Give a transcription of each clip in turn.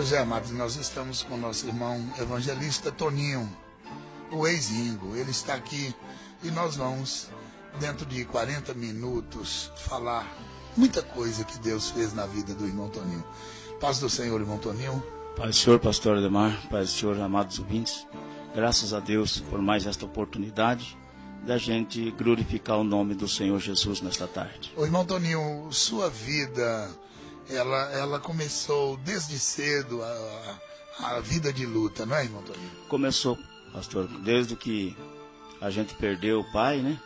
Meus amados, nós estamos com o nosso irmão evangelista Toninho, o ex-Ringo. Ele está aqui e nós vamos, dentro de 40 minutos, falar muita coisa que Deus fez na vida do irmão Toninho. Paz do Senhor, irmão Toninho. Paz do Senhor, pastor Ademar, paz do Senhor, amados ouvintes. Graças a Deus por mais esta oportunidade da gente glorificar o nome do Senhor Jesus nesta tarde. Ô, irmão Toninho, sua vida, ela começou desde cedo a vida de luta, não é, irmão Toninho? Começou, pastor, desde que a gente perdeu o pai, né?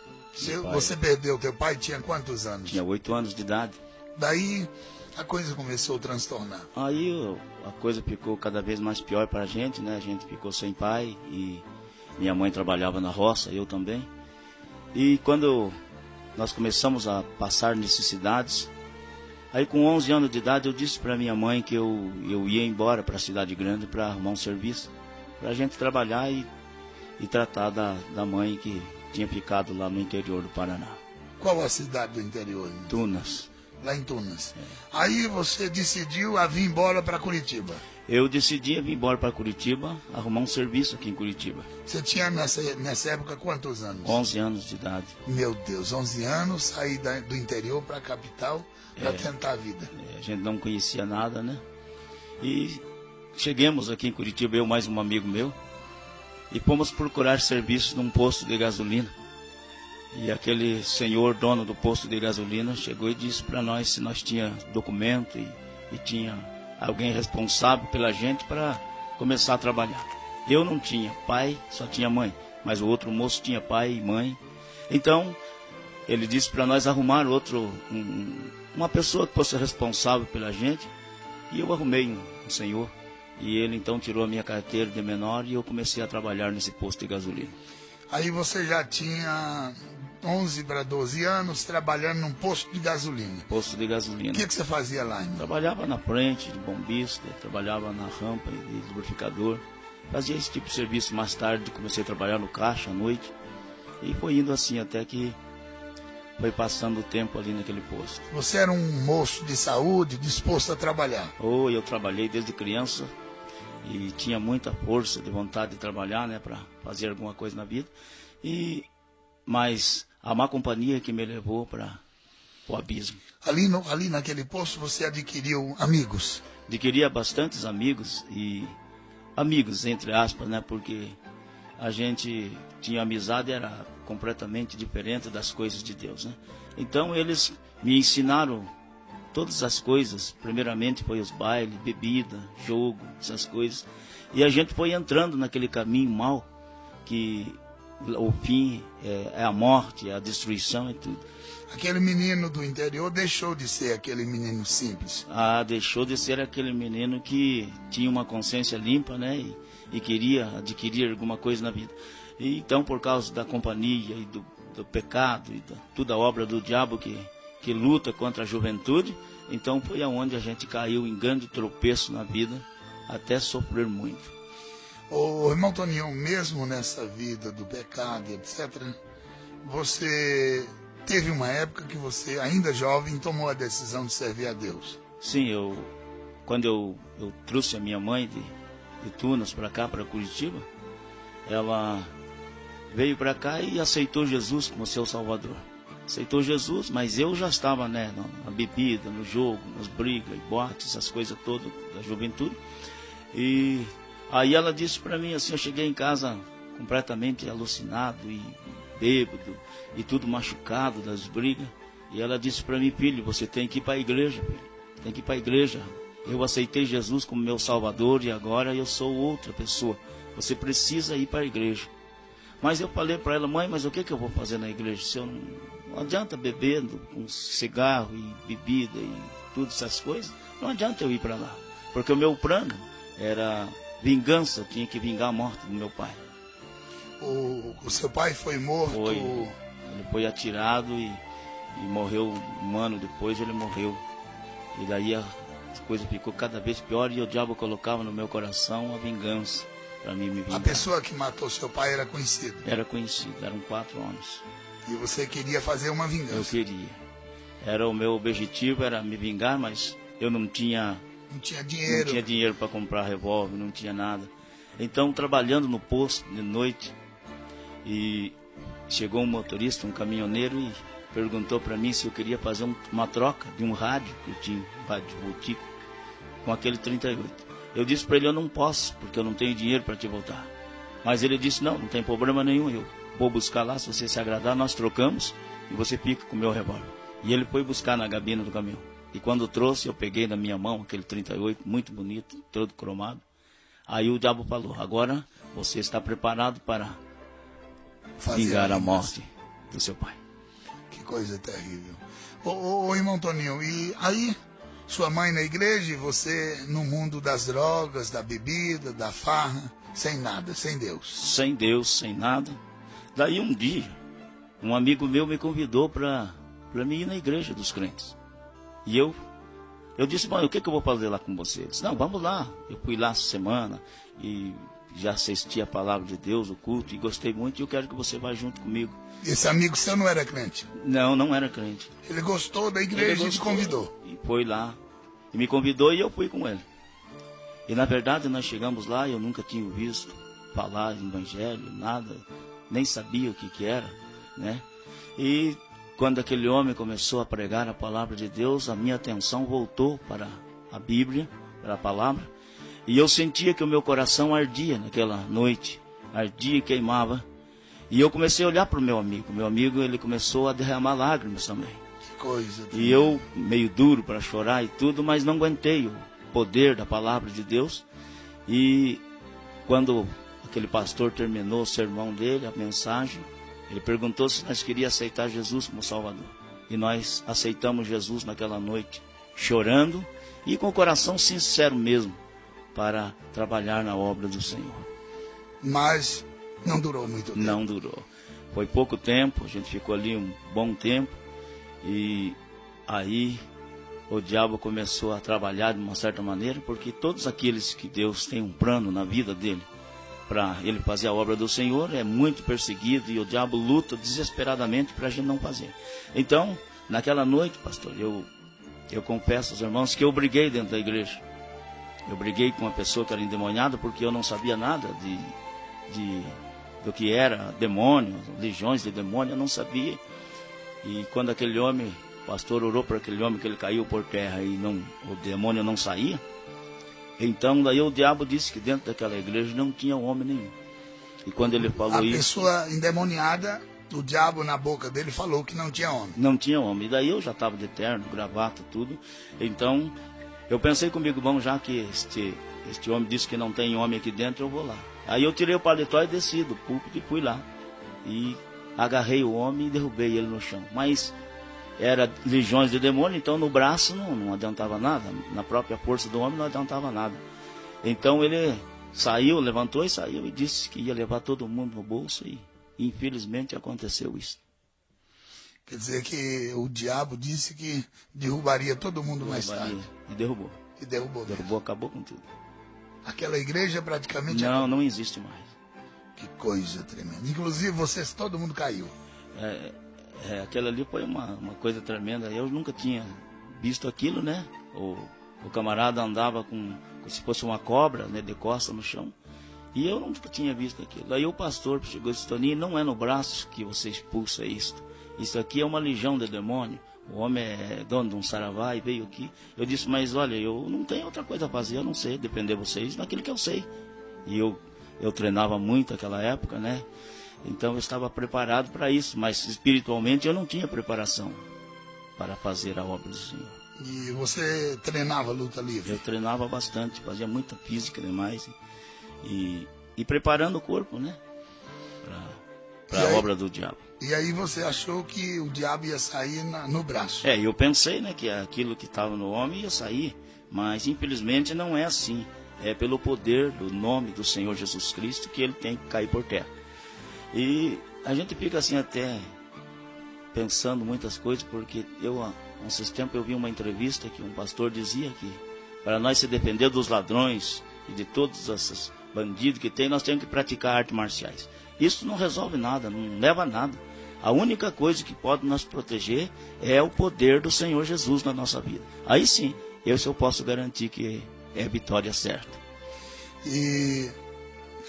Você perdeu teu pai, tinha quantos anos? Tinha 8 anos de idade. Daí a coisa começou a transtornar. Aí a coisa ficou cada vez mais pior para a gente, né? A gente ficou sem pai e minha mãe trabalhava na roça, eu também. E quando nós começamos a passar necessidades, aí com 11 anos de idade eu disse para minha mãe que eu ia embora para a cidade grande para arrumar um serviço, para a gente trabalhar e tratar da mãe que tinha ficado lá no interior do Paraná. Qual a cidade do interior? Tunas. Lá em Tunas. Aí você decidiu a vir embora para Curitiba. Eu decidi vir embora para Curitiba, arrumar um serviço aqui em Curitiba. Você tinha nessa época quantos anos? 11 anos de idade. Meu Deus, 11 anos, sair do interior para a capital para tentar a vida. A gente não conhecia nada, né? E chegamos aqui em Curitiba, eu mais um amigo meu, e fomos procurar serviço num posto de gasolina. E aquele senhor, dono do posto de gasolina, chegou e disse para nós se nós tinha documento e tinha alguém responsável pela gente para começar a trabalhar. Eu não tinha pai, só tinha mãe, mas o outro moço tinha pai e mãe. Então, ele disse para nós arrumar uma pessoa que fosse responsável pela gente, e eu arrumei um senhor. E ele então tirou a minha carteira de menor e eu comecei a trabalhar nesse posto de gasolina. Aí você já tinha 11 para 12 anos trabalhando num posto de gasolina. Posto de gasolina. O que você fazia lá, irmão? Trabalhava na frente de bombista, trabalhava na rampa de lubrificador. Fazia esse tipo de serviço. Mais tarde comecei a trabalhar no caixa à noite. E foi indo assim até que foi passando o tempo ali naquele posto. Você era um moço de saúde, disposto a trabalhar? Eu trabalhei desde criança e tinha muita força de vontade de trabalhar, né, para fazer alguma coisa na vida. Mas a má companhia que me levou para o abismo. Ali naquele posto você adquiriu amigos? Adquiria bastantes amigos, e amigos entre aspas, né, porque a gente tinha amizade, era completamente diferente das coisas de Deus, né? Então eles me ensinaram todas as coisas. Primeiramente foi os bailes, bebida, jogo, essas coisas. E a gente foi entrando naquele caminho mau, que o fim é a morte, é a destruição e tudo. Aquele menino do interior deixou de ser aquele menino simples. Deixou de ser aquele menino que tinha uma consciência limpa, né? E queria adquirir alguma coisa na vida. E então, por causa da companhia e do pecado e toda a obra do diabo que luta contra a juventude, então foi aonde a gente caiu em grande tropeço na vida, até sofrer muito. Ô, irmão Toninho, mesmo nessa vida do pecado e etc., você teve uma época que você, ainda jovem, tomou a decisão de servir a Deus. Sim, quando eu trouxe a minha mãe de Tunas para cá, para Curitiba, ela veio para cá e aceitou Jesus como seu Salvador. Aceitou Jesus, mas eu já estava, né, na bebida, no jogo, nas brigas, boates, essas coisas todas da juventude. E aí ela disse para mim assim, eu cheguei em casa completamente alucinado e bêbado e tudo machucado das brigas. E ela disse para mim, filho, você tem que ir para a igreja, filho. Tem que ir para a igreja. Eu aceitei Jesus como meu Salvador e agora eu sou outra pessoa. Você precisa ir para a igreja. Mas eu falei para ela, mãe, mas o que eu vou fazer na igreja? Se eu não adianta bebendo com cigarro e bebida e tudo essas coisas, não adianta eu ir para lá. Porque o meu plano era vingança, eu tinha que vingar a morte do meu pai. O seu pai foi morto? Ele foi atirado e morreu um ano depois, ele morreu. E daí a coisa ficou cada vez pior e o diabo colocava no meu coração a vingança para mim me vingar. A pessoa que matou seu pai era conhecida? Era conhecido, eram 4 homens. E você queria fazer uma vingança? Eu queria. O meu objetivo era me vingar, mas eu não tinha Não tinha dinheiro. Não tinha dinheiro para comprar revólver, não tinha nada. Então, trabalhando no posto de noite, e chegou um motorista, um caminhoneiro, e perguntou para mim se eu queria fazer uma troca de um rádio, que eu tinha um rádio Voltico, com aquele 38. Eu disse para ele, eu não posso, porque eu não tenho dinheiro para te voltar. Mas ele disse, não tem problema nenhum, eu vou buscar lá, se você se agradar, nós trocamos, e você fica com o meu revólver. E ele foi buscar na gabina do caminhão. E quando trouxe, eu peguei na minha mão aquele 38, muito bonito, todo cromado. Aí o diabo falou, agora você está preparado para vingar a morte do seu pai. Que coisa terrível. Ô irmão Toninho, e aí sua mãe na igreja e você no mundo das drogas, da bebida, da farra, sem nada, sem Deus. Sem Deus, sem nada. Daí um dia, um amigo meu me convidou para mim ir na igreja dos crentes. E eu disse, mãe, o que eu vou fazer lá com você? Ele disse, não, vamos lá. Eu fui lá essa semana e já assisti a palavra de Deus, o culto, e gostei muito, e eu quero que você vá junto comigo. Esse amigo seu não era crente? Não era crente. Ele gostou da igreja e te convidou? E foi lá, e me convidou e eu fui com ele. E na verdade nós chegamos lá, eu nunca tinha visto falar em evangelho, nada, nem sabia o que era, né? E quando aquele homem começou a pregar a palavra de Deus, a minha atenção voltou para a Bíblia, para a palavra, e eu sentia que o meu coração ardia naquela noite, ardia e queimava. E eu comecei a olhar para o meu amigo, ele começou a derramar lágrimas também. Que coisa. E eu, meio duro para chorar e tudo, mas não aguentei o poder da palavra de Deus. E quando aquele pastor terminou o sermão dele, a mensagem, ele perguntou se nós queríamos aceitar Jesus como Salvador. E nós aceitamos Jesus naquela noite, chorando e com o coração sincero mesmo, para trabalhar na obra do Senhor. Mas não durou muito tempo. Não durou. Foi pouco tempo, a gente ficou ali um bom tempo. E aí o diabo começou a trabalhar de uma certa maneira, porque todos aqueles que Deus tem um plano na vida dele, para ele fazer a obra do Senhor, é muito perseguido e o diabo luta desesperadamente para a gente não fazer. Então, naquela noite, pastor, eu confesso aos irmãos que eu briguei dentro da igreja. Eu briguei com uma pessoa que era endemoniada porque eu não sabia nada do que era demônio, legiões de demônio, eu não sabia. E quando aquele homem, o pastor orou para aquele homem que ele caiu por terra e o demônio não saía, então daí o diabo disse que dentro daquela igreja não tinha homem nenhum. E quando ele falou isso... A pessoa endemoniada, o diabo na boca dele falou que não tinha homem. Não tinha homem. E daí eu já estava de terno, gravata, tudo. Então eu pensei comigo, bom, já que este homem disse que não tem homem aqui dentro, eu vou lá. Aí eu tirei o paletó e desci do púlpito e fui lá. E agarrei o homem e derrubei ele no chão. Mas era legiões de demônio, então no braço não adiantava nada. Na própria força do homem não adiantava nada. Então ele saiu, levantou e saiu e disse que ia levar todo mundo no bolso e infelizmente aconteceu isso. Quer dizer que o diabo disse que derrubaria todo mundo mais tarde. E derrubou. E derrubou. Derrubou, acabou com tudo. Aquela igreja praticamente... Não existe mais. Que coisa tremenda. Inclusive vocês, todo mundo caiu. Aquela ali foi uma coisa tremenda. Eu nunca tinha visto aquilo, né? O camarada andava como se fosse uma cobra, né, de costa no chão. E eu nunca tinha visto aquilo. Aí o pastor chegou e disse, Toninho, não é no braço que você expulsa isto. Isso aqui é uma legião de demônio. O homem é dono de um saravá e veio aqui. Eu disse, mas olha, eu não tenho outra coisa a fazer, eu não sei depender de vocês daquilo que eu sei. E eu treinava muito naquela época, né? Então eu estava preparado para isso, mas espiritualmente eu não tinha preparação para fazer a obra do Senhor. E você treinava luta livre? Eu treinava bastante, fazia muita física demais. E preparando o corpo, né? Para a obra do diabo. E aí você achou que o diabo ia sair no braço? Eu pensei, né, que aquilo que estava no homem ia sair, mas infelizmente não é assim. É pelo poder do nome do Senhor Jesus Cristo que ele tem que cair por terra. E a gente fica assim até pensando muitas coisas, porque há uns tempos eu vi uma entrevista que um pastor dizia que para nós se defender dos ladrões e de todos esses bandidos que tem, nós temos que praticar artes marciais. Isso não resolve nada, não leva a nada. A única coisa que pode nos proteger é o poder do Senhor Jesus na nossa vida. Aí sim, esse eu posso garantir que é a vitória certa. E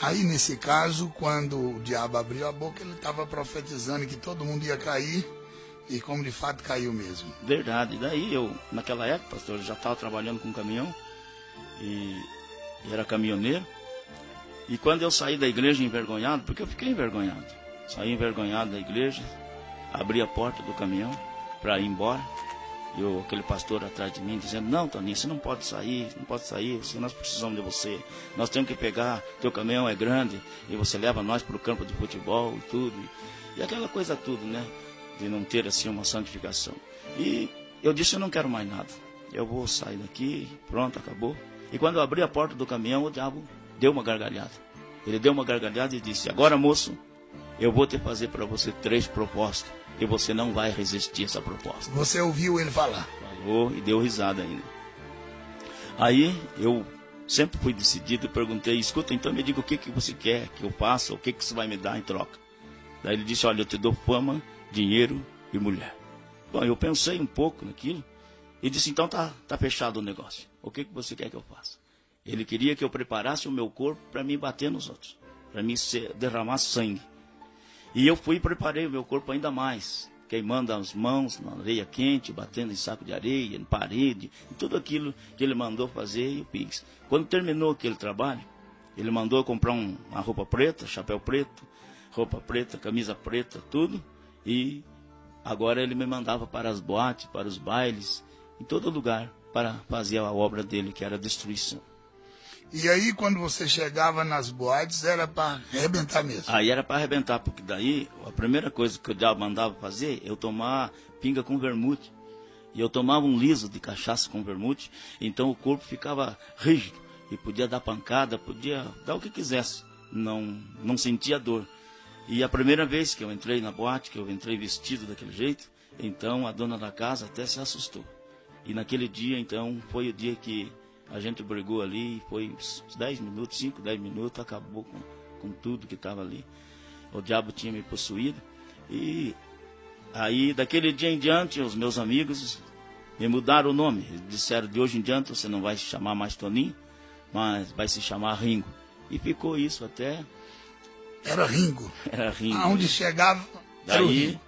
aí, nesse caso, quando o diabo abriu a boca, ele estava profetizando que todo mundo ia cair, e como de fato caiu mesmo. Verdade. Daí eu, naquela época, pastor, eu já estava trabalhando com caminhão, e era caminhoneiro. E quando eu saí da igreja envergonhado, porque eu fiquei envergonhado, saí envergonhado da igreja, abri a porta do caminhão para ir embora, e aquele pastor atrás de mim dizendo: não, Toninho, você não pode sair, nós precisamos de você, nós temos que pegar, teu caminhão é grande, e você leva nós para o campo de futebol e tudo, e aquela coisa tudo, né, de não ter assim uma santificação. E eu disse: eu não quero mais nada, eu vou sair daqui, pronto, acabou. E quando eu abri a porta do caminhão, o diabo deu uma gargalhada. Ele deu uma gargalhada e disse: agora, moço, eu vou te fazer para você 3 propostas, e você não vai resistir a essa proposta. Você ouviu ele falar? Falou e deu risada ainda. Aí eu sempre fui decidido e perguntei: escuta, então me diga o que você quer que eu faça, o que você vai me dar em troca. Daí ele disse: olha, eu te dou fama, dinheiro e mulher. Bom, eu pensei um pouco naquilo e disse: então tá fechado o negócio. O que você quer que eu faça? Ele queria que eu preparasse o meu corpo para me bater nos outros, para me derramar sangue. E eu fui e preparei o meu corpo ainda mais, queimando as mãos na areia quente, batendo em saco de areia, em parede, em tudo aquilo que ele mandou fazer, e eu fiz. Quando terminou aquele trabalho, ele mandou eu comprar uma roupa preta, chapéu preto, roupa preta, camisa preta, tudo. E agora ele me mandava para as boates, para os bailes, em todo lugar, para fazer a obra dele, que era a destruição. E aí, quando você chegava nas boates, era para arrebentar mesmo? Aí era para arrebentar, porque daí a primeira coisa que o diabo mandava fazer, eu tomar pinga com vermute. E eu tomava um liso de cachaça com vermute, então o corpo ficava rígido, e podia dar pancada, podia dar o que quisesse, não sentia dor. E a primeira vez que eu entrei na boate, que eu entrei vestido daquele jeito, então a dona da casa até se assustou. E naquele dia, então, foi o dia que a gente brigou ali, foi uns 10 minutos, 5, 10 minutos, acabou com tudo que estava ali. O diabo tinha me possuído. E aí, daquele dia em diante, os meus amigos me mudaram o nome. Eles disseram: de hoje em diante você não vai se chamar mais Toninho, mas vai se chamar Ringo. E ficou isso até... Era Ringo. Era Ringo. Aonde chegava, era o daí Ringo.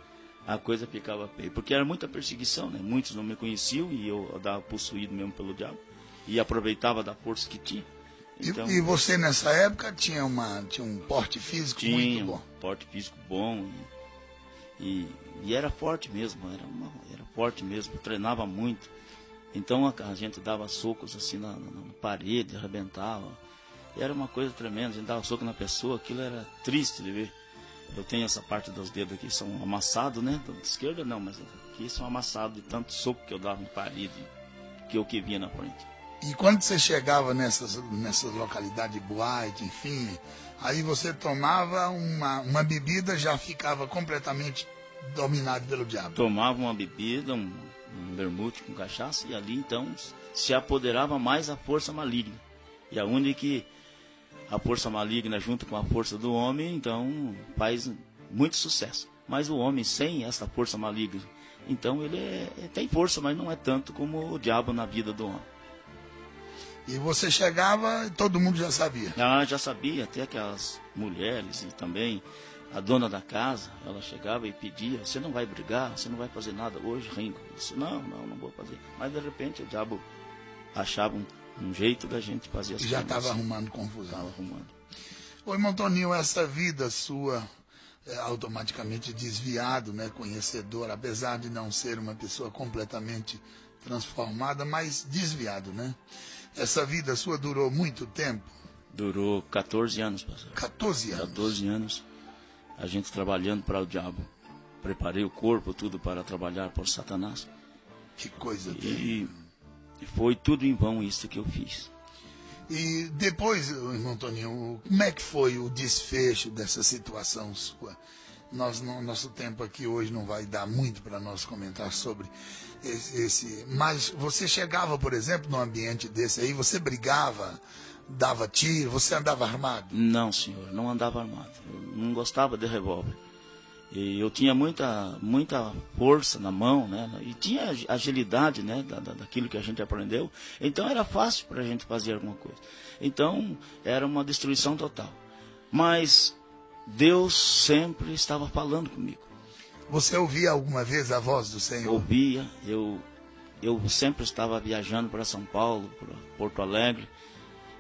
a coisa ficava feia, porque era muita perseguição, né? Muitos não me conheciam e eu andava possuído mesmo pelo diabo. E aproveitava da força que tinha. Então, E você, nessa época, tinha um porte físico muito bom? Um porte físico bom. E era forte mesmo. Era forte mesmo. Treinava muito. Então a gente dava socos assim na parede, arrebentava. E era uma coisa tremenda. A gente dava soco na pessoa. Aquilo era triste de ver. Eu tenho essa parte dos dedos aqui, são amassados, né? Da esquerda não, mas aqui são amassados de tanto soco que eu dava em parede, que eu que via na frente. E quando você chegava nessas localidades, boate, enfim, aí você tomava uma bebida, já ficava completamente dominado pelo diabo? Tomava uma bebida, um vermute com cachaça, e ali então se apoderava mais a força maligna. E aonde que a força maligna junto com a força do homem, então faz muito sucesso. Mas o homem sem essa força maligna, então ele tem força, mas não é tanto como o diabo na vida do homem. E você chegava e todo mundo já sabia? Já sabia, até que as mulheres e também a dona da casa, ela chegava e pedia: você não vai brigar, você não vai fazer nada hoje, Ringo? Eu disse: não vou fazer. Mas de repente o diabo achava um jeito da gente fazer as coisas. Já estava arrumando confusão. Estava arrumando. Ô, irmão Toninho, essa vida sua automaticamente desviado, né, conhecedor, apesar de não ser uma pessoa completamente transformada, mas desviado, né? Essa vida sua durou muito tempo? Durou 14 anos, pastor. 14 anos? 14 anos, a gente trabalhando para o diabo. Preparei o corpo, tudo para trabalhar por Satanás. Que coisa E foi tudo em vão isso que eu fiz. E depois, irmão Toninho, como é que foi o desfecho dessa situação sua? Nosso tempo aqui hoje não vai dar muito para nós comentar sobre mas você chegava, por exemplo, num ambiente desse aí, você brigava, dava tiro, você andava armado? Não, senhor, não andava armado. Eu não gostava de revólver. E eu tinha muita força na mão, né? E tinha agilidade, né? Daquilo que a gente aprendeu. Então era fácil para a gente fazer alguma coisa. Então era uma destruição total. Mas Deus sempre estava falando comigo. Você ouvia alguma vez a voz do Senhor? Ouvia. Eu sempre estava viajando para São Paulo, para Porto Alegre.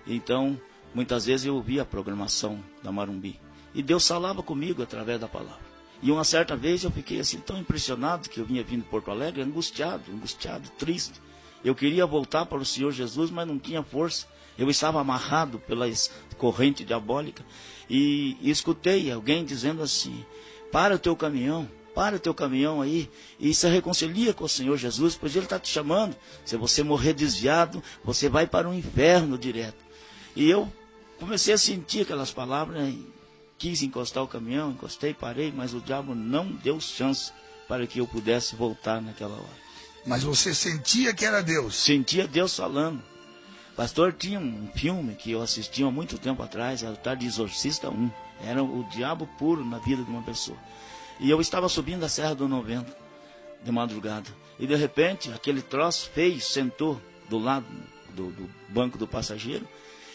Então, muitas vezes eu ouvia a programação da Marumbi. E Deus falava comigo através da palavra. E uma certa vez eu fiquei assim tão impressionado que eu vinha vindo de Porto Alegre, angustiado, triste. Eu queria voltar para o Senhor Jesus, mas não tinha força. Eu estava amarrado pela corrente diabólica. E escutei alguém dizendo assim: para o teu caminhão aí e se reconcilia com o Senhor Jesus, pois Ele está te chamando. Se você morrer desviado, você vai para o inferno direto. E eu comecei a sentir aquelas palavras, né? Quis encostar o caminhão, encostei, parei, mas o diabo não deu chance para que eu pudesse voltar naquela hora. Mas você sentia que era Deus? Sentia Deus falando. Pastor, tinha um filme que eu assisti há muito tempo atrás, era o tal de Exorcista 1. Era o diabo puro na vida de uma pessoa. E eu estava subindo a Serra do 90, de madrugada. E de repente, aquele troço feio sentou do lado do banco do passageiro.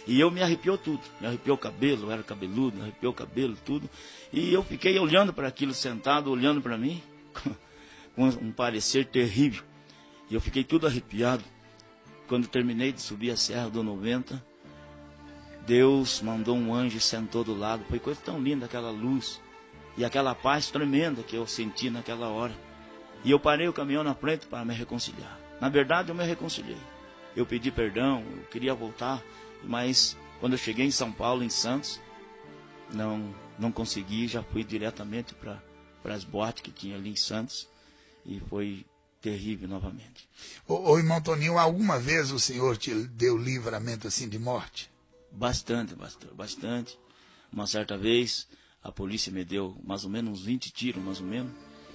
E eu me arrepiou tudo. Me arrepiou o cabelo, eu era cabeludo, me arrepiou o cabelo, tudo. E eu fiquei olhando para aquilo sentado, olhando para mim, com um parecer terrível. E eu fiquei tudo arrepiado. Quando terminei de subir a Serra do 90, Deus mandou um anjo e sentou do lado. Foi coisa tão linda aquela luz. E aquela paz tremenda que eu senti naquela hora. E eu parei o caminhão na frente para me reconciliar. Na verdade, eu me reconciliei. Eu pedi perdão, eu queria voltar. Mas quando eu cheguei em São Paulo, em Santos, não consegui. Já fui diretamente para as boates que tinha ali em Santos. E foi terrível novamente. Ô irmão Toninho, alguma vez o Senhor te deu livramento assim de morte? Bastante, bastante. Uma certa vez a polícia me deu mais ou menos uns 20 tiros, mais ou menos.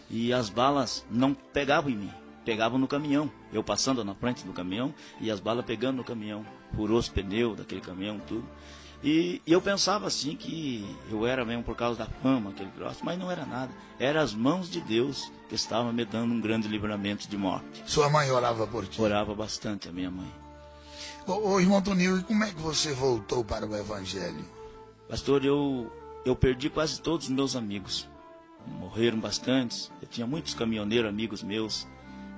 E as balas não pegavam em mim, pegavam no caminhão. Eu passando na frente do caminhão e as balas pegando no caminhão. Furou os pneus daquele caminhão, tudo. E eu pensava assim que eu era mesmo por causa da fama, aquele troço, mas não era nada. Eram as mãos de Deus que estavam me dando um grande livramento de morte. Sua mãe orava por ti? Orava bastante, a minha mãe. Ô irmão Toninho, e como é que você voltou para o Evangelho? Pastor, eu perdi quase todos os meus amigos. Morreram bastantes. Eu tinha muitos caminhoneiros amigos meus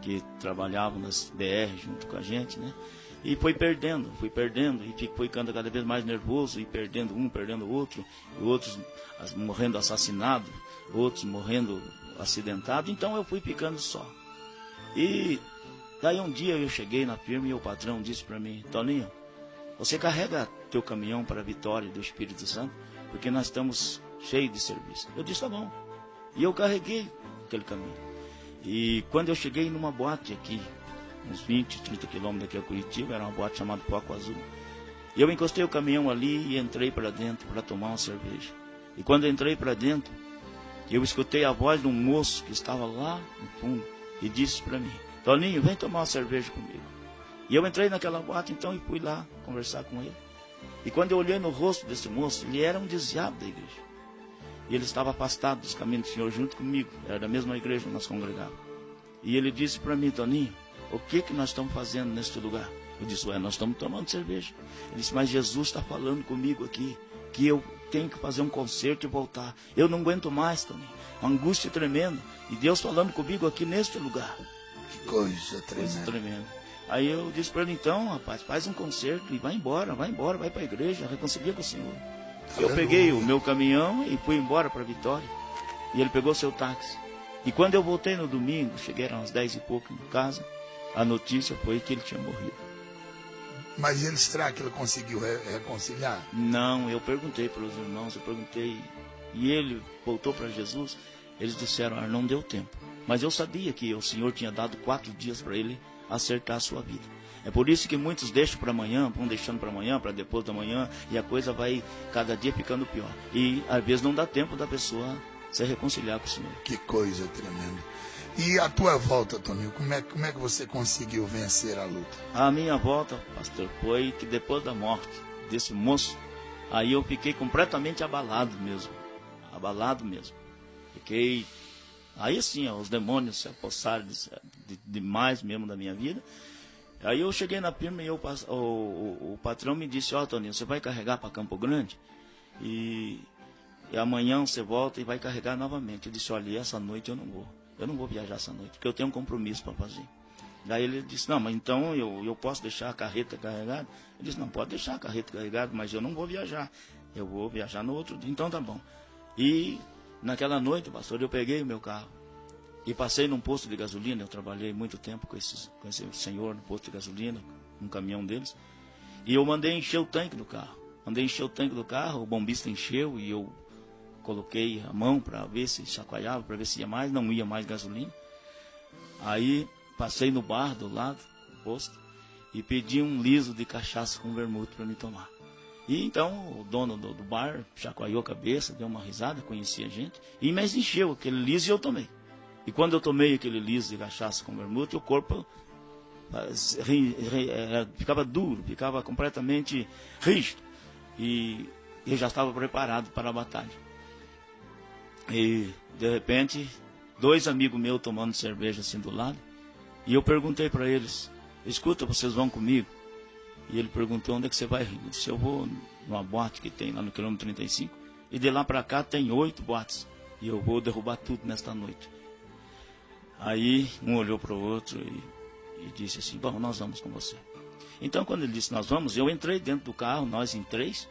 que trabalhavam nas BR junto com a gente, né? E fui perdendo, e fui ficando cada vez mais nervoso, e perdendo um, perdendo o outro, e outros morrendo assassinados, outros morrendo acidentados. Então eu fui ficando só. E daí um dia eu cheguei na firma e o patrão disse para mim: Toninho, você carrega teu caminhão para a Vitória do Espírito Santo, porque nós estamos cheios de serviço. Eu disse: tá bom. E eu carreguei aquele caminho. E quando eu cheguei numa boate aqui, uns 20, 30 quilômetros daqui a Curitiba, era uma boate chamada Foco Azul. E eu encostei o caminhão ali e entrei para dentro para tomar uma cerveja. E quando eu entrei para dentro, eu escutei a voz de um moço que estava lá no fundo e disse para mim: Toninho, vem tomar uma cerveja comigo. E eu entrei naquela boate então e fui lá conversar com ele. E quando eu olhei no rosto desse moço, ele era um desviado da igreja. E ele estava afastado dos caminhos do Senhor junto comigo. Era da mesma igreja que nós congregávamos. E ele disse para mim: Toninho, o que nós estamos fazendo neste lugar? Eu disse: nós estamos tomando cerveja. Ele disse: mas Jesus está falando comigo aqui, que eu tenho que fazer um concerto e voltar. Eu não aguento mais, Toninho. Uma angústia tremenda. E Deus falando comigo aqui neste lugar. Que coisa tremenda. Aí eu disse para ele: então, rapaz, faz um concerto e vai embora, vai para a igreja, reconcilia com o Senhor. Eu peguei o meu caminhão e fui embora para Vitória. E ele pegou seu táxi. E quando eu voltei no domingo, cheguei às 10 e pouco em casa, a notícia foi que ele tinha morrido. Mas será que ele conseguiu reconciliar? Não, eu perguntei para os irmãos, e ele voltou para Jesus. Eles disseram: não deu tempo. Mas eu sabia que o Senhor tinha dado 4 dias para ele acertar a sua vida. É por isso que muitos deixam para amanhã, vão deixando para amanhã, para depois da manhã, e a coisa vai cada dia ficando pior. E às vezes não dá tempo da pessoa se reconciliar com o Senhor. Que coisa tremenda. E a tua volta, Toninho, como é que você conseguiu vencer a luta? A minha volta, pastor, foi que depois da morte desse moço, aí eu fiquei completamente abalado mesmo. fiquei... Aí assim, ó, os demônios se apossaram demais mesmo da minha vida. Aí eu cheguei na firma e o patrão me disse, ó, Toninho, você vai carregar para Campo Grande e amanhã você volta e vai carregar novamente. Eu disse, olha, essa noite eu não vou viajar essa noite, porque eu tenho um compromisso para fazer. Daí ele disse, não, mas então eu posso deixar a carreta carregada? Eu disse, não, pode deixar a carreta carregada, mas eu não vou viajar. Eu vou viajar no outro dia. Então tá bom. E naquela noite, pastor, eu peguei o meu carro e passei num posto de gasolina. Eu trabalhei muito tempo com esse senhor no posto de gasolina, um caminhão deles. E eu mandei encher o tanque do carro. O bombista encheu e eu coloquei a mão para ver se chacoalhava, para ver se ia mais, não ia mais gasolina. Aí passei no bar do lado do posto e pedi um liso de cachaça com vermute para me tomar. E então o dono do bar chacoalhou a cabeça, deu uma risada, conhecia a gente, e me encheu aquele liso e eu tomei. E quando eu tomei aquele liso de cachaça com vermute, o corpo ficava duro, ficava completamente rígido. E eu já estava preparado para a batalha. E de repente, 2 amigos meus tomando cerveja assim do lado, e eu perguntei para eles, escuta, vocês vão comigo? E ele perguntou, onde é que você vai? Eu disse, eu vou numa boate que tem lá no quilômetro 35, e de lá para cá tem 8 boates, e eu vou derrubar tudo nesta noite. Aí um olhou para o outro e disse assim, bom, nós vamos com você. Então quando ele disse, nós vamos, eu entrei dentro do carro, nós em 3,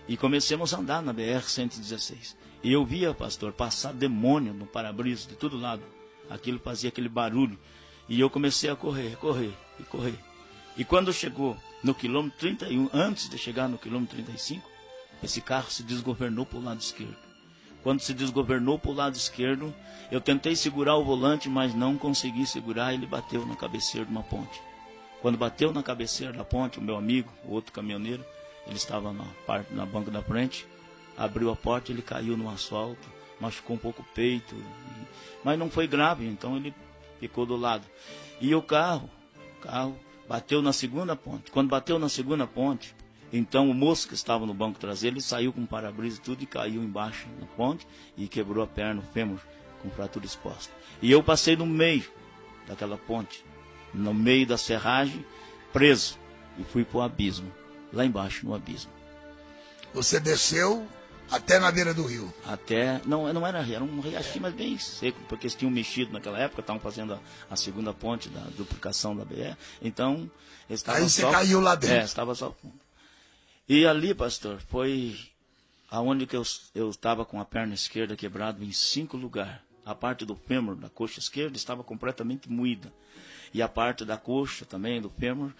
e comecemos a andar na BR-116. E eu via, pastor, passar demônio no para-brisa de todo lado. Aquilo fazia aquele barulho. E eu comecei a correr. E quando chegou no quilômetro 31, antes de chegar no quilômetro 35, esse carro se desgovernou para o lado esquerdo. Quando se desgovernou para o lado esquerdo, eu tentei segurar o volante, mas não consegui segurar. Ele bateu na cabeceira de uma ponte. Quando bateu na cabeceira da ponte, o meu amigo, o outro caminhoneiro, ele estava na banca da frente, abriu a porta, ele caiu no asfalto, machucou um pouco o peito, mas não foi grave, então ele ficou do lado. E o carro bateu na segunda ponte. Quando bateu na segunda ponte, então o moço que estava no banco traseiro, ele saiu com o para-brisa e tudo e caiu embaixo na ponte e quebrou a perna, o fêmur, com fratura exposta. E eu passei no meio daquela ponte, no meio da serragem, preso, e fui para o abismo, lá embaixo no abismo. Você desceu até na beira do rio? Até, não era rio, era um riachinho, mas bem seco, porque eles tinham mexido naquela época, estavam fazendo a segunda ponte da duplicação da BR, então... Aí você caiu lá dentro? Estava só fundo. E ali, pastor, foi aonde que eu estava com a perna esquerda quebrada em 5 lugares. A parte do fêmur, da coxa esquerda, estava completamente moída. E a parte da coxa também, do fêmur,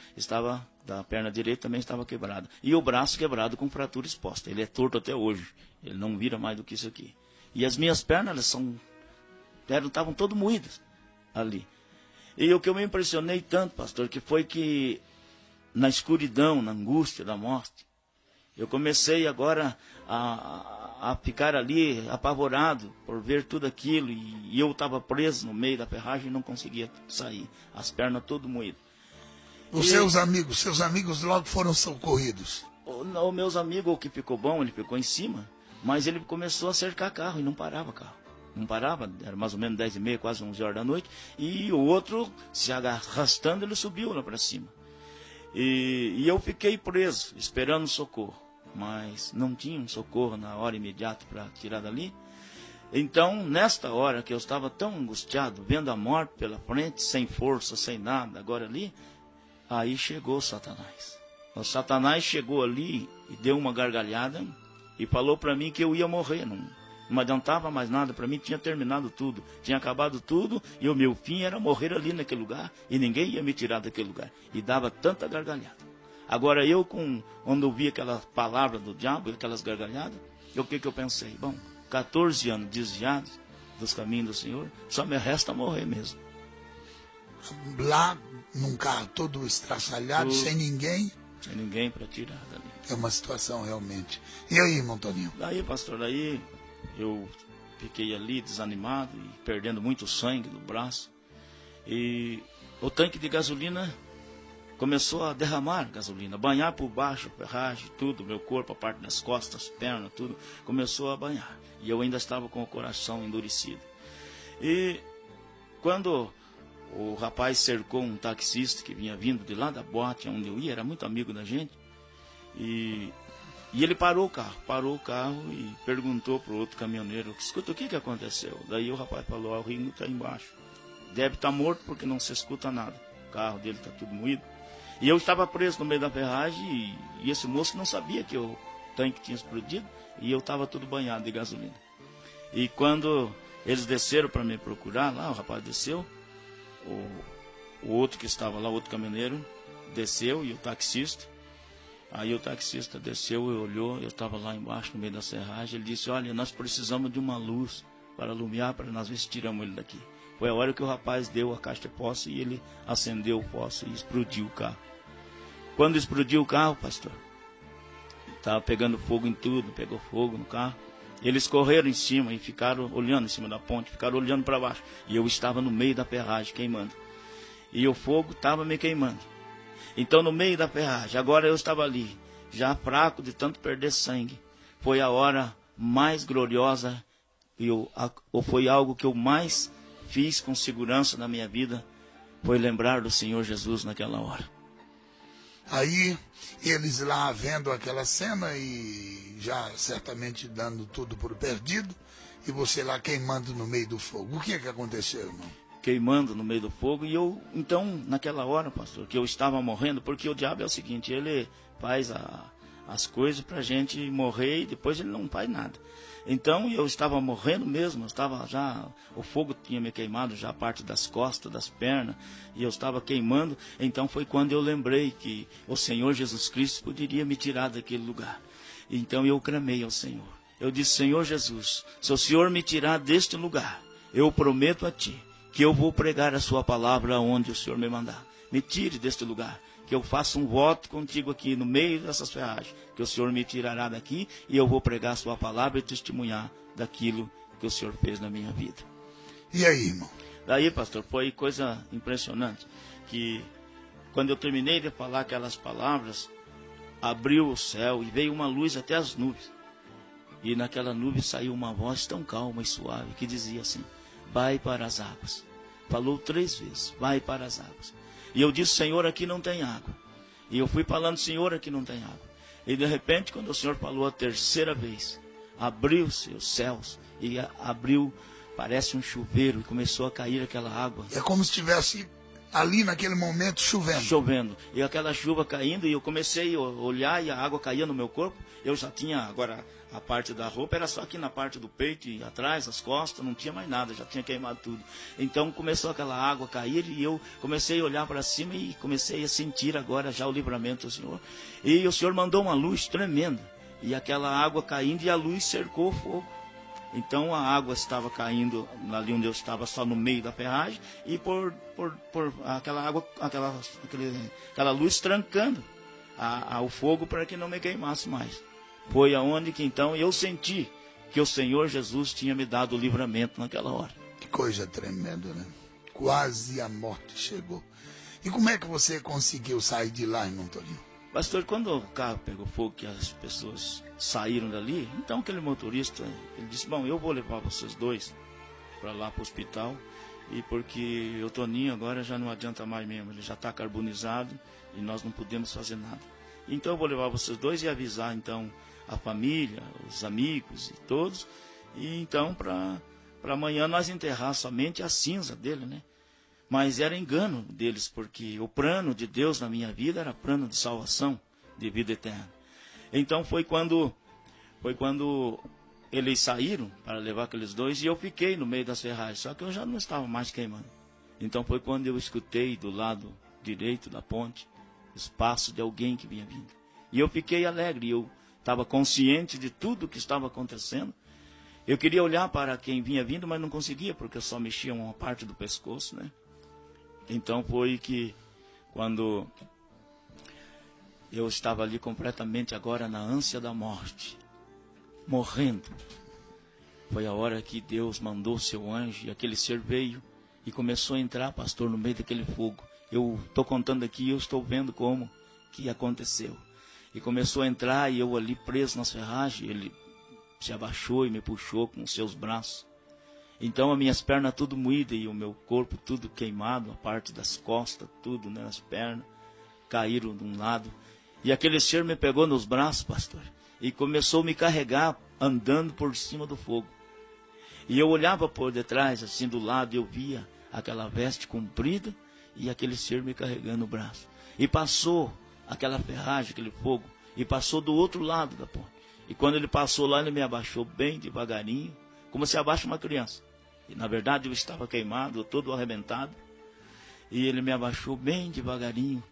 da perna direita também estava quebrada. E o braço quebrado com fratura exposta. Ele é torto até hoje. Ele não vira mais do que isso aqui. E as minhas pernas, estavam todas moídas ali. E o que eu me impressionei tanto, pastor, que foi que na escuridão, na angústia da morte, eu comecei agora a ficar ali apavorado por ver tudo aquilo. E eu estava preso no meio da ferragem e não conseguia sair. As pernas todas moídas. Seus amigos logo foram socorridos? Os meus amigos, o que ficou bom, ele ficou em cima. Mas ele começou a cercar carro e não parava carro. Não parava, era mais ou menos 10h30, quase 11 horas da noite. E o outro, se arrastando, ele subiu lá para cima. E eu fiquei preso, esperando socorro. Mas não tinha um socorro na hora imediata para tirar dali. Então, nesta hora que eu estava tão angustiado, vendo a morte pela frente, sem força, sem nada, agora ali, aí chegou Satanás. O Satanás chegou ali e deu uma gargalhada e falou para mim que eu ia morrer. Não adiantava mais nada, para mim tinha terminado tudo, tinha acabado tudo e o meu fim era morrer ali naquele lugar e ninguém ia me tirar daquele lugar. E dava tanta gargalhada. Agora eu, quando eu vi aquela palavra do diabo, aquelas gargalhadas, o que eu pensei? Bom, 14 anos desviados dos caminhos do Senhor, só me resta morrer mesmo. Lá, num carro todo estraçalhado, sem ninguém? Sem ninguém para tirar dali. É uma situação realmente. E aí, irmão Toninho? Daí, pastor, daí eu fiquei ali desanimado e perdendo muito sangue do braço. E o tanque de gasolina começou a derramar gasolina, banhar por baixo, ferragem, tudo, meu corpo, a parte das costas, pernas, tudo, começou a banhar. E eu ainda estava com o coração endurecido. E quando o rapaz cercou um taxista que vinha vindo de lá da boate onde eu ia, era muito amigo da gente, e ele parou o carro e perguntou para o outro caminhoneiro: escuta, o que aconteceu? Daí o rapaz falou: o Ringo está embaixo, deve estar morto porque não se escuta nada, o carro dele está tudo moído. E eu estava preso no meio da ferragem e esse moço não sabia que o tanque tinha explodido e eu estava todo banhado de gasolina. E quando eles desceram para me procurar lá, o rapaz desceu, o outro que estava lá, o outro caminhoneiro, desceu e o taxista. Aí o taxista desceu e olhou, eu estava lá embaixo no meio da serragem. Ele disse: olha, nós precisamos de uma luz para iluminar, para nós ver se tiramos ele daqui. Foi a hora que o rapaz deu a caixa de fósforo e ele acendeu o fósforo e explodiu o carro. Quando explodiu o carro, pastor, estava pegando fogo em tudo, pegou fogo no carro. Eles correram em cima e ficaram olhando em cima da ponte, ficaram olhando para baixo. E eu estava no meio da ferragem queimando. E o fogo estava me queimando. Então, no meio da ferragem, agora eu estava ali, já fraco de tanto perder sangue. Foi a hora mais gloriosa, ou foi algo que eu mais fiz com segurança na minha vida, foi lembrar do Senhor Jesus naquela hora. Aí, eles lá vendo aquela cena e já certamente dando tudo por perdido, e você lá queimando no meio do fogo. O que aconteceu, irmão? Queimando no meio do fogo, e eu, então, naquela hora, pastor, que eu estava morrendo, porque o diabo é o seguinte, ele faz as coisas para a gente morrer e depois ele não faz nada. Então eu estava morrendo mesmo, eu estava já, o fogo tinha me queimado já a parte das costas, das pernas, e eu estava queimando. Então foi quando eu lembrei que o Senhor Jesus Cristo poderia me tirar daquele lugar. Então eu clamei ao Senhor. Eu disse: Senhor Jesus, se o Senhor me tirar deste lugar, eu prometo a Ti que eu vou pregar a Sua palavra onde o Senhor me mandar. Me tire deste lugar, que eu faça um voto contigo aqui no meio dessas ferragens, que o Senhor me tirará daqui e eu vou pregar a Sua palavra e testemunhar daquilo que o Senhor fez na minha vida. E aí, irmão? Daí, pastor, foi coisa impressionante, que quando eu terminei de falar aquelas palavras, abriu o céu e veio uma luz até as nuvens. E naquela nuvem saiu uma voz tão calma e suave que dizia assim: vai para as águas. Falou 3 vezes: vai para as águas. E eu disse: Senhor, aqui não tem água. E eu fui falando: Senhor, aqui não tem água. E de repente, quando o Senhor falou a 3ª vez, abriu-se os céus e abriu, parece um chuveiro, e começou a cair aquela água. É como se estivesse ali naquele momento chovendo. Chovendo. E aquela chuva caindo, e eu comecei a olhar e a água caía no meu corpo. Eu já tinha, agora a parte da roupa era só aqui na parte do peito e atrás, as costas, não tinha mais nada, já tinha queimado tudo. Então começou aquela água a cair e eu comecei a olhar para cima e comecei a sentir agora já o livramento do Senhor. E o Senhor mandou uma luz tremenda, e aquela água caindo e a luz cercou o fogo. Então a água estava caindo ali onde eu estava, só no meio da ferragem, e por aquela água, aquela luz trancando o fogo para que não me queimasse mais. Foi aonde que então eu senti que o Senhor Jesus tinha me dado o livramento naquela hora. Que coisa tremenda, né? Quase a morte chegou. E como é que você conseguiu sair de lá, irmão Toninho? Pastor, quando o carro pegou fogo, que as pessoas saíram dali, então aquele motorista, ele disse: bom, eu vou levar vocês 2 para lá para o hospital, e porque o Toninho agora já não adianta mais mesmo, ele já está carbonizado e nós não podemos fazer nada. Então eu vou levar vocês 2 e avisar então a família, os amigos e todos, e então para amanhã nós enterrar somente a cinza dele, né? Mas era engano deles, porque o plano de Deus na minha vida era plano de salvação, de vida eterna. Então foi quando eles saíram para levar aqueles 2 e eu fiquei no meio das ferragens, só que eu já não estava mais queimando. Então foi quando eu escutei do lado direito da ponte os passos de alguém que vinha vindo. E eu fiquei alegre, eu estava consciente de tudo o que estava acontecendo. Eu queria olhar para quem vinha vindo, mas não conseguia, porque eu só mexia uma parte do pescoço, né? Então foi que, quando eu estava ali completamente agora na ânsia da morte, morrendo, foi a hora que Deus mandou o seu anjo, e aquele ser veio e começou a entrar, pastor, no meio daquele fogo. Eu estou contando aqui e eu estou vendo como que aconteceu. E começou a entrar e eu ali preso nas ferragens, ele se abaixou e me puxou com os seus braços. Então as minhas pernas tudo moídas e o meu corpo tudo queimado, a parte das costas, tudo, né, as pernas caíram de um lado. E aquele ser me pegou nos braços, pastor, e começou a me carregar andando por cima do fogo. E eu olhava por detrás, assim do lado, e eu via aquela veste comprida e aquele ser me carregando no braço. E passou aquela ferragem, aquele fogo, e passou do outro lado da ponte. E quando ele passou lá, ele me abaixou bem devagarinho, como se abaixa uma criança. E na verdade eu estava queimado, todo arrebentado. E ele me abaixou bem devagarinho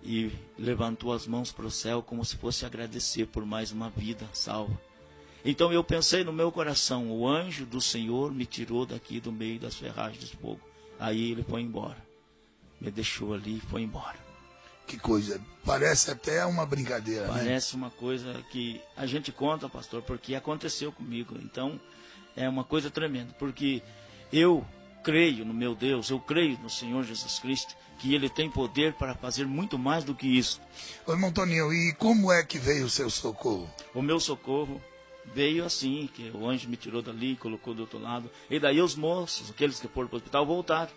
e levantou as mãos para o céu como se fosse agradecer por mais uma vida salva. Então eu pensei no meu coração, o anjo do Senhor me tirou daqui do meio das ferragens de fogo. Aí ele foi embora, me deixou ali e foi embora. Que coisa, parece até uma brincadeira, Parece, né? Uma coisa que a gente conta, pastor, porque aconteceu comigo. Então é uma coisa tremenda, porque eu creio no meu Deus, eu creio no Senhor Jesus Cristo, que Ele tem poder para fazer muito mais do que isso. Ô, irmão Toninho, e como é que veio o seu socorro? O meu socorro veio assim, que o anjo me tirou dali e colocou do outro lado. E daí os moços, aqueles que foram para o hospital, voltaram.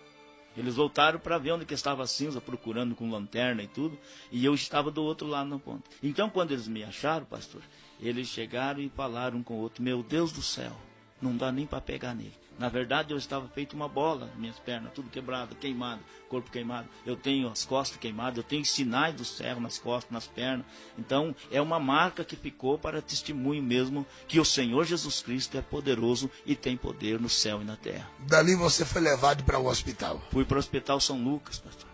Eles voltaram para ver onde que estava a cinza, procurando com lanterna e tudo. E eu estava do outro lado na ponta. Então, quando eles me acharam, pastor, eles chegaram e falaram um com o outro: meu Deus do céu, não dá nem para pegar nele. Na verdade, eu estava feito uma bola, minhas pernas, tudo quebrado, queimado, corpo queimado. Eu tenho as costas queimadas, eu tenho sinais do céu nas costas, nas pernas. Então, é uma marca que ficou para testemunho mesmo que o Senhor Jesus Cristo é poderoso e tem poder no céu e na terra. Dali você foi levado para o hospital? Fui para o Hospital São Lucas, pastor.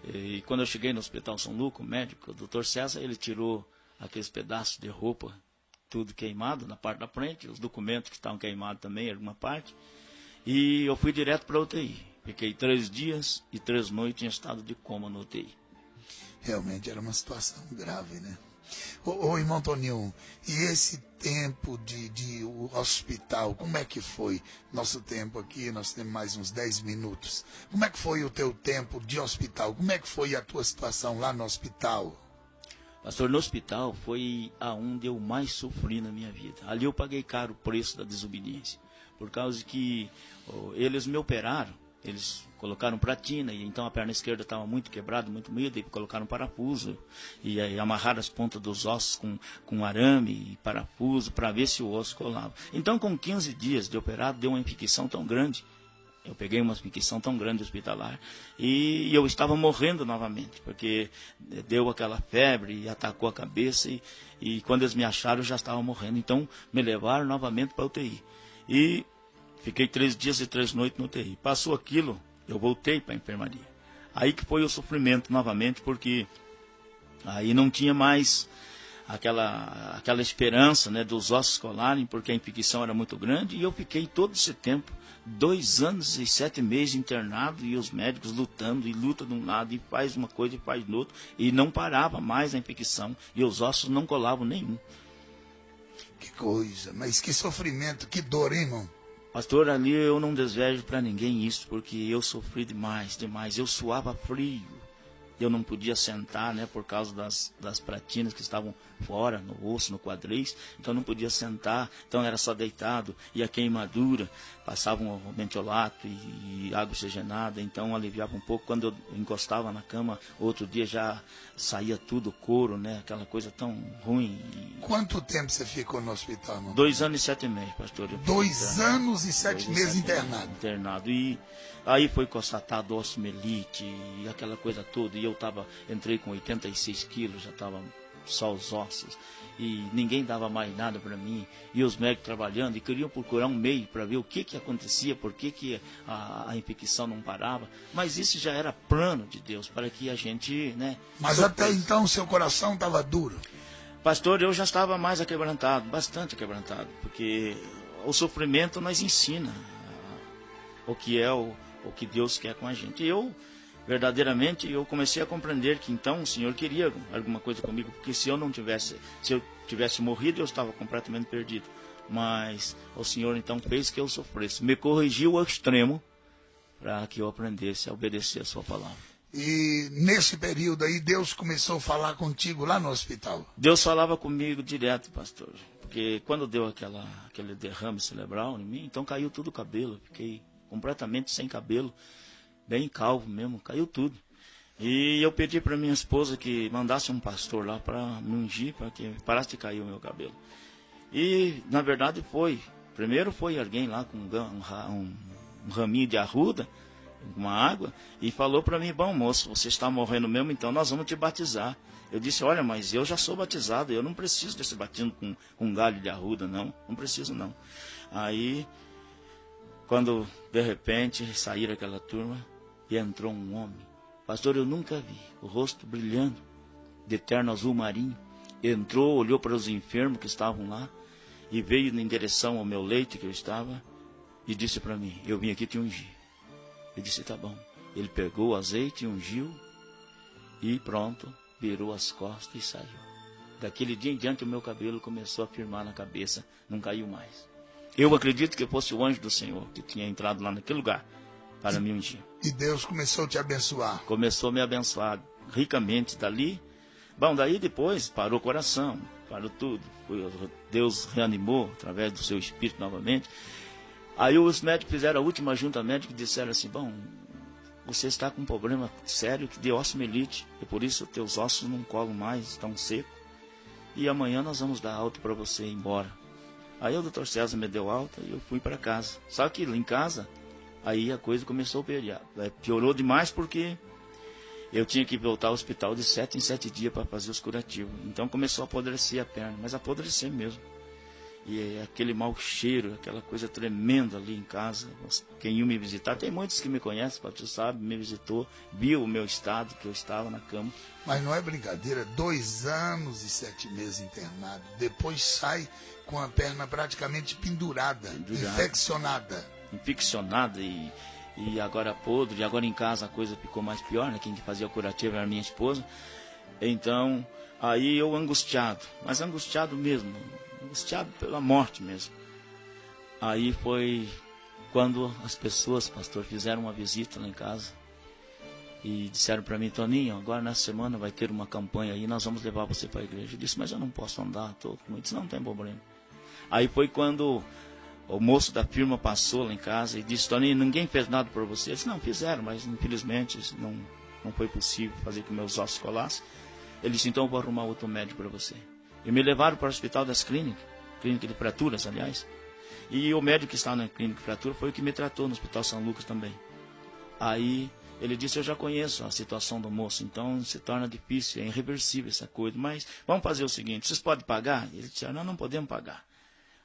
E quando eu cheguei no Hospital São Lucas, o médico, o Dr. César, ele tirou aqueles pedaços de roupa, tudo queimado na parte da frente, os documentos que estavam queimados também, alguma parte. E eu fui direto para a UTI. Fiquei 3 dias e 3 noites em estado de coma no UTI. Realmente era uma situação grave, né? Ô irmão Toninho, e esse tempo de hospital, como é que foi? Nosso tempo aqui, nós temos mais uns 10 minutos. Como é que foi o teu tempo de hospital? Como é que foi a tua situação lá no hospital? Pastor, no hospital foi aonde eu mais sofri na minha vida. Ali eu paguei caro o preço da desobediência. Por causa que eles me operaram, eles colocaram pratina, e então a perna esquerda estava muito quebrada, muito moída, e colocaram parafuso, e aí amarraram as pontas dos ossos com arame e parafuso, para ver se o osso colava. Então, com 15 dias de operado, deu uma infecção tão grande, eu peguei uma infecção tão grande hospitalar, e eu estava morrendo novamente, porque deu aquela febre e atacou a cabeça, e quando eles me acharam, eu já estava morrendo. Então, me levaram novamente para a UTI. E fiquei 3 dias e 3 noites no UTI. Passou aquilo, eu voltei para a enfermaria. Aí que foi o sofrimento novamente, porque aí não tinha mais aquela esperança, né, dos ossos colarem, porque a infecção era muito grande. E eu fiquei todo esse tempo, 2 anos e 7 meses internado, e os médicos lutando, e luta de um lado, e faz uma coisa e faz do outro. E não parava mais a infecção, e os ossos não colavam nenhum. Que coisa, mas que sofrimento, que dor, hein, irmão? Pastor, ali eu não desejo para ninguém isso, porque eu sofri demais, demais. Eu suava frio, eu não podia sentar, né, por causa das pratinas que estavam fora, no osso, no quadris, então não podia sentar, então era só deitado, e a queimadura, passava um mentiolato e água oxigenada, então aliviava um pouco. Quando eu encostava na cama, outro dia já saía tudo couro, né, aquela coisa tão ruim. Quanto tempo você ficou no hospital, irmão? 2 anos e 7 meses, pastor. 2 anos e 7 meses internado. Internado. E aí foi constatado ossomelite e aquela coisa toda. E eu entrei com 86 quilos, já estava só os ossos. E ninguém dava mais nada para mim. E os médicos trabalhando e queriam procurar um meio para ver o que acontecia, por que a infecção não parava. Mas isso já era plano de Deus, para que a gente, né... Mas até então seu coração estava duro. Pastor, eu já estava mais aquebrantado, bastante aquebrantado, porque o sofrimento nos ensina o que é o que Deus quer com a gente. E eu, verdadeiramente, eu comecei a compreender que então o Senhor queria alguma coisa comigo, porque se eu tivesse morrido, eu estava completamente perdido. Mas o Senhor então fez que eu sofresse, me corrigiu ao extremo, para que eu aprendesse a obedecer a sua palavra. E nesse período aí, Deus começou a falar contigo lá no hospital? Deus falava comigo direto, pastor. porque quando deu aquele derrame cerebral em mim, então caiu tudo o cabelo, fiquei completamente sem cabelo, bem calvo mesmo, caiu tudo. E eu pedi para minha esposa que mandasse um pastor lá para me ungir, para que parasse de cair o meu cabelo. E, na verdade, primeiro foi alguém lá com um raminho de arruda, uma água, e falou para mim: bom, moço, você está morrendo mesmo, então nós vamos te batizar. Eu disse: olha, mas eu já sou batizado, eu não preciso desse batismo com um galho de arruda, não preciso não. Aí, quando de repente saíram aquela turma e entrou um homem, pastor, eu nunca vi, o rosto brilhando, de eterno azul marinho, entrou, olhou para os enfermos que estavam lá, e veio em direção ao meu leito que eu estava, e disse para mim: eu vim aqui te ungir. Eu disse: tá bom. Ele pegou o azeite e ungiu, e pronto, virou as costas e saiu. Daquele dia em diante o meu cabelo começou a firmar na cabeça, não caiu mais. Eu acredito que fosse o anjo do Senhor que tinha entrado lá naquele lugar para me ungir. E Deus começou a te abençoar. Começou a me abençoar ricamente dali. Bom, daí depois parou o coração, parou tudo. Deus reanimou através do seu espírito novamente. Aí os médicos fizeram a última junta médica e disseram assim: bom, você está com um problema sério de osteomielite, e por isso teus ossos não colam mais, estão secos. E amanhã nós vamos dar alta para você ir embora. Aí o Dr. César me deu alta e eu fui para casa. Só que lá em casa, aí a coisa começou a piorar. Piorou demais porque eu tinha que voltar ao hospital de 7 em 7 dias para fazer os curativos. Então começou a apodrecer a perna, mas apodrecer mesmo. E aquele mau cheiro, aquela coisa tremenda ali em casa. Quem ia me visitar, tem muitos que me conhecem, você sabe, me visitou, viu o meu estado, que eu estava na cama. Mas não é brincadeira, 2 anos e 7 meses internado. Depois sai com a perna praticamente pendurada. Infeccionada e agora podre, e agora em casa a coisa ficou mais pior, né? Quem fazia o curativo era a minha esposa. Então, aí eu angustiado, mas angustiado mesmo, angustiado pela morte mesmo. Aí foi quando as pessoas, pastor, fizeram uma visita lá em casa e disseram para mim: Toninho, agora nessa semana vai ter uma campanha aí, nós vamos levar você para a igreja. Eu disse: mas eu não posso andar, eu disse: não tem problema. Aí foi quando o moço da firma passou lá em casa e disse: Toninho, ninguém fez nada por você. Eu disse: não, fizeram, mas infelizmente não foi possível fazer com que meus ossos colassem. Ele disse: então eu vou arrumar outro médico para você. E me levaram para o Hospital das Clínicas, Clínica de Fraturas, aliás. E o médico que estava na Clínica de Fratura foi o que me tratou no Hospital São Lucas também. Aí ele disse: eu já conheço a situação do moço, então se torna difícil, é irreversível essa coisa, mas vamos fazer o seguinte, vocês podem pagar? Ele disse: não podemos pagar.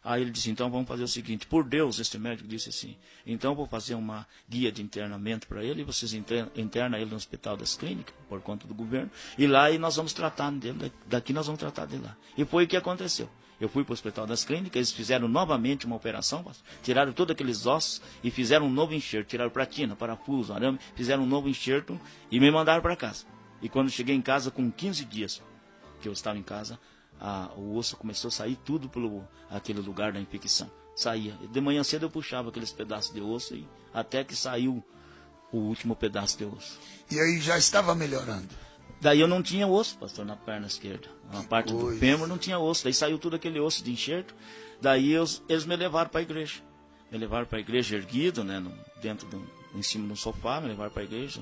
Aí ele disse: então vamos fazer o seguinte, por Deus, este médico disse assim, então vou fazer uma guia de internamento para ele, e vocês internam ele no Hospital das Clínicas, por conta do governo, e lá e nós vamos tratar dele, daqui nós vamos tratar dele lá. E foi o que aconteceu. Eu fui para o Hospital das Clínicas, eles fizeram novamente uma operação, tiraram todos aqueles ossos e fizeram um novo enxerto, tiraram platina, parafuso, arame, fizeram um novo enxerto e me mandaram para casa. E quando cheguei em casa, com 15 dias que eu estava em casa, o osso começou a sair tudo pelo aquele lugar da infecção. Saía. De manhã cedo eu puxava aqueles pedaços de osso e até que saiu o último pedaço de osso. E aí já estava melhorando? Daí eu não tinha osso, pastor, na perna esquerda. Na parte do fêmur não tinha osso. Daí saiu tudo aquele osso de enxerto. Daí eles me levaram para a igreja. Me levaram para a igreja erguido, né, em cima de um sofá, me levaram para a igreja,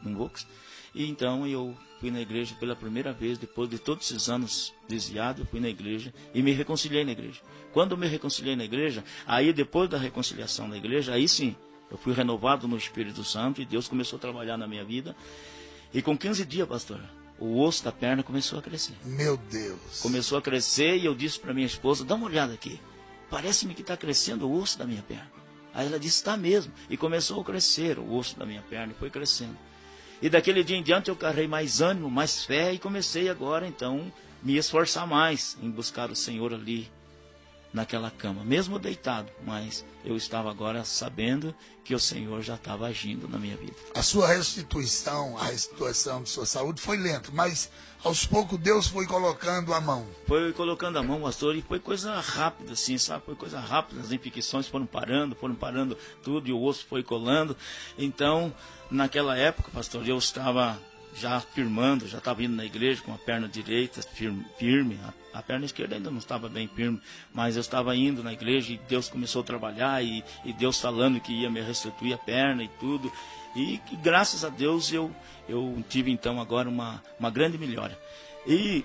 num box. E então eu fui na igreja pela primeira vez, depois de todos esses anos desviado, eu fui na igreja e me reconciliei na igreja. Quando eu me reconciliei na igreja, aí depois da reconciliação na igreja, aí sim, eu fui renovado no Espírito Santo e Deus começou a trabalhar na minha vida. E com 15 dias, pastor, o osso da perna começou a crescer. Meu Deus! Começou a crescer e eu disse para minha esposa: dá uma olhada aqui, parece-me que está crescendo o osso da minha perna. Aí ela disse: está mesmo. E começou a crescer o osso da minha perna e foi crescendo. E daquele dia em diante eu carreguei mais ânimo, mais fé e comecei agora então me esforçar mais em buscar o Senhor ali naquela cama, mesmo deitado, mas eu estava agora sabendo que o Senhor já estava agindo na minha vida. A sua restituição, a restituição de sua saúde foi lenta, mas aos poucos Deus foi colocando a mão. Foi colocando a mão, pastor, e foi coisa rápida, assim, sabe? Foi coisa rápida, as infecções foram parando tudo, e o osso foi colando. Então, naquela época, pastor, eu estava já firmando, já estava indo na igreja com a perna direita firme, a perna esquerda ainda não estava bem firme, mas eu estava indo na igreja e Deus começou a trabalhar e Deus falando que ia me restituir a perna e tudo, e que graças a Deus eu tive então agora uma grande melhora. E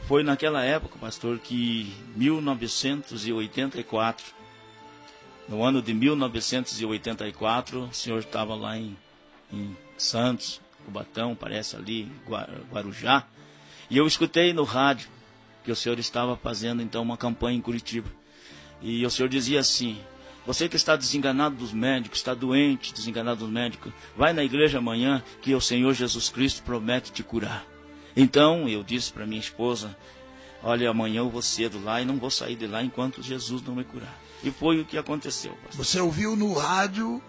foi naquela época, pastor, que 1984, no ano de 1984, o senhor estava lá em Santos, Cubatão, parece ali, Guarujá, e eu escutei no rádio que o senhor estava fazendo então uma campanha em Curitiba, e o senhor dizia assim: você que está desenganado dos médicos, está doente, desenganado dos médicos, vai na igreja amanhã que o Senhor Jesus Cristo promete te curar. Então eu disse para minha esposa: olha, amanhã eu vou cedo lá e não vou sair de lá enquanto Jesus não me curar. E foi o que aconteceu, pastor. Você ouviu no rádio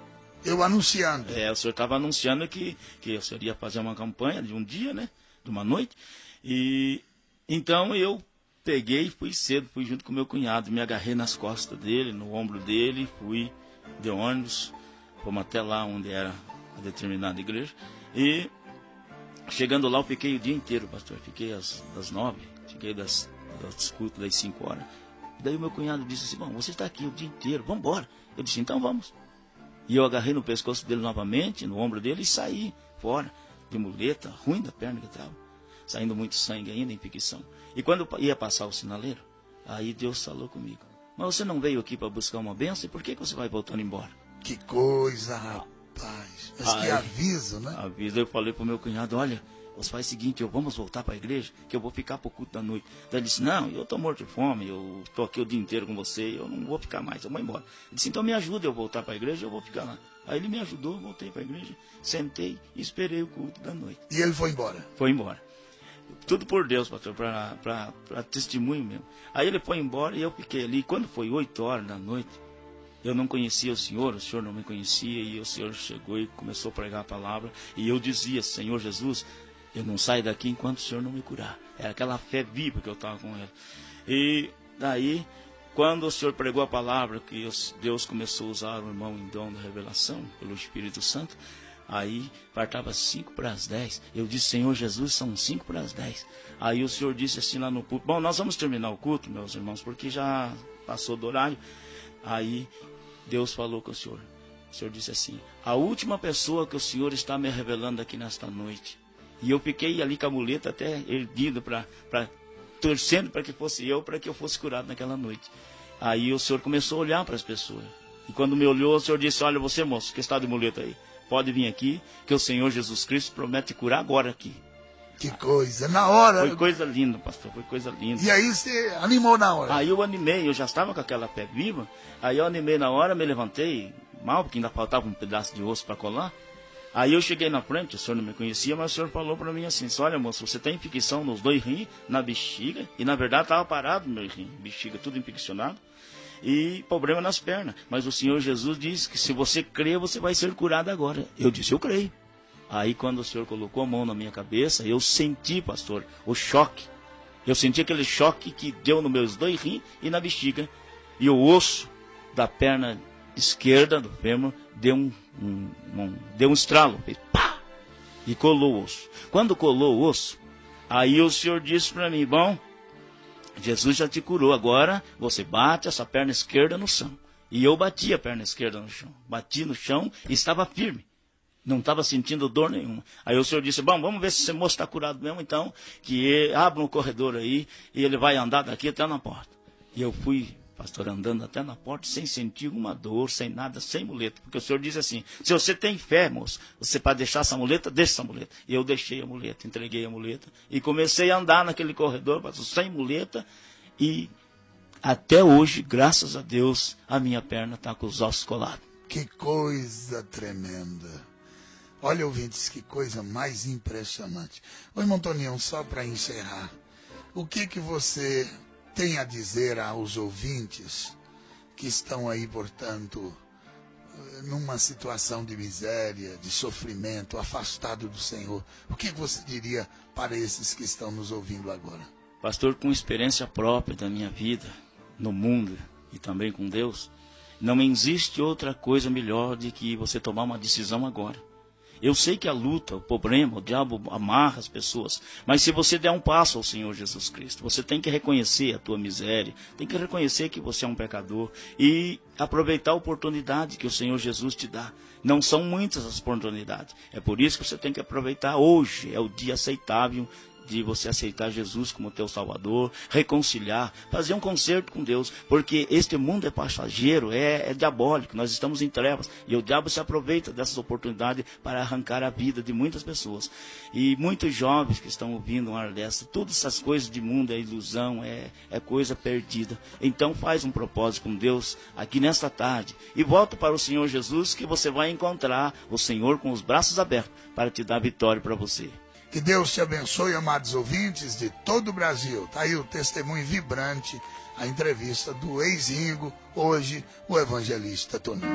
eu anunciando? O senhor estava anunciando que o senhor ia fazer uma campanha de um dia, né? De uma noite. E então eu peguei e fui cedo, fui junto com meu cunhado, me agarrei nas costas dele, no ombro dele, fui de ônibus, fomos até lá onde era a determinada igreja. E chegando lá eu fiquei o dia inteiro, pastor. Fiquei das 9, fiquei das cultos das 5 horas. Daí o meu cunhado disse assim: bom, você está aqui o dia inteiro, vamos embora. Eu disse: então vamos. E eu agarrei no pescoço dele novamente, no ombro dele, e saí fora, de muleta, ruim da perna que estava, saindo muito sangue ainda, infecção. E quando ia passar o sinaleiro, aí Deus falou comigo: mas você não veio aqui para buscar uma bênção, e por que você vai voltando embora? Que coisa, rapaz. Mas que aviso, né? Aviso. Eu falei para o meu cunhado: olha, você faz o seguinte, vamos voltar para a igreja, que eu vou ficar para o culto da noite. Daí ele disse: não, eu estou morto de fome, eu estou aqui o dia inteiro com você, eu não vou ficar mais, eu vou embora. Ele disse: então me ajuda eu voltar para a igreja, eu vou ficar lá. Aí ele me ajudou, voltei para a igreja, sentei e esperei o culto da noite. E ele foi embora? Foi embora. Tudo por Deus, pastor, para testemunho mesmo. Aí ele foi embora e eu fiquei ali. Quando foi 8 horas da noite, eu não conhecia o senhor não me conhecia, e o senhor chegou e começou a pregar a palavra, e eu dizia: Senhor Jesus, eu não saio daqui enquanto o senhor não me curar. Era aquela fé viva que eu estava com ele. E daí, quando o senhor pregou a palavra, que Deus começou a usar o irmão em dom da revelação, pelo Espírito Santo, aí faltava 9:55. Eu disse: Senhor Jesus, são 9:55. Aí o senhor disse assim lá no culto: bom, nós vamos terminar o culto, meus irmãos, porque já passou do horário. Aí Deus falou com o senhor. O senhor disse assim: a última pessoa que o senhor está me revelando aqui nesta noite. E eu fiquei ali com a muleta até erguido, torcendo para que fosse eu, para que eu fosse curado naquela noite. Aí o senhor começou a olhar para as pessoas. E quando me olhou, o senhor disse: olha, você, moço, que está de muleta aí, pode vir aqui, que o Senhor Jesus Cristo promete curar agora aqui. Que coisa, na hora. Foi coisa linda, pastor, foi coisa linda. E aí você animou na hora? Aí eu animei, eu já estava com aquela fé viva. Aí eu animei na hora, me levantei mal, porque ainda faltava um pedaço de osso para colar. Aí eu cheguei na frente, o senhor não me conhecia, mas o senhor falou para mim assim: olha, moço, você tem infecção nos 2 rins, na bexiga, e na verdade estava parado no meu rim, bexiga tudo infeccionado, e problema nas pernas. Mas o Senhor Jesus disse que se você crer, você vai ser curado agora. Eu disse: eu creio. Aí quando o senhor colocou a mão na minha cabeça, eu senti, pastor, o choque. Eu senti aquele choque que deu nos meus 2 rins e na bexiga, e o osso da perna esquerda, do fêmur, deu um estralo, fez pá, e colou o osso. Quando colou o osso, aí o senhor disse para mim: bom, Jesus já te curou, agora você bate essa perna esquerda no chão. E eu bati a perna esquerda no chão, bati no chão e estava firme, não estava sentindo dor nenhuma. Aí o senhor disse: bom, vamos ver se esse moço está curado mesmo, então, que abra um corredor aí, e ele vai andar daqui até na porta. E eu fui, pastor, andando até na porta, sem sentir uma dor, sem nada, sem muleta. Porque o senhor disse assim: se você tem fé, moço, você pode deixar essa muleta, deixa essa muleta. E eu deixei a muleta, entreguei a muleta, e comecei a andar naquele corredor, pastor, sem muleta, e até hoje, graças a Deus, a minha perna está com os ossos colados. Que coisa tremenda. Olha, ouvintes, que coisa mais impressionante. Ô, irmão Toninho, só para encerrar, o que você tem a dizer aos ouvintes que estão aí, portanto, numa situação de miséria, de sofrimento, afastado do Senhor? O que você diria para esses que estão nos ouvindo agora? Pastor, com experiência própria da minha vida, no mundo e também com Deus, não existe outra coisa melhor do que você tomar uma decisão agora. Eu sei que a luta, o problema, o diabo amarra as pessoas. Mas se você der um passo ao Senhor Jesus Cristo, você tem que reconhecer a tua miséria, tem que reconhecer que você é um pecador e aproveitar a oportunidade que o Senhor Jesus te dá. Não são muitas as oportunidades. É por isso que você tem que aproveitar hoje. É o dia aceitável de você aceitar Jesus como teu Salvador, reconciliar, fazer um concerto com Deus, porque este mundo é passageiro, é diabólico, nós estamos em trevas, e o diabo se aproveita dessas oportunidades para arrancar a vida de muitas pessoas, e muitos jovens que estão ouvindo uma hora dessa, todas essas coisas de mundo é ilusão, é coisa perdida. Então faz um propósito com Deus aqui nesta tarde, e volta para o Senhor Jesus, que você vai encontrar o Senhor com os braços abertos, para te dar vitória para você. Que Deus te abençoe, amados ouvintes de todo o Brasil. Está aí o testemunho vibrante, a entrevista do ex-Ringo, hoje o evangelista Toninho.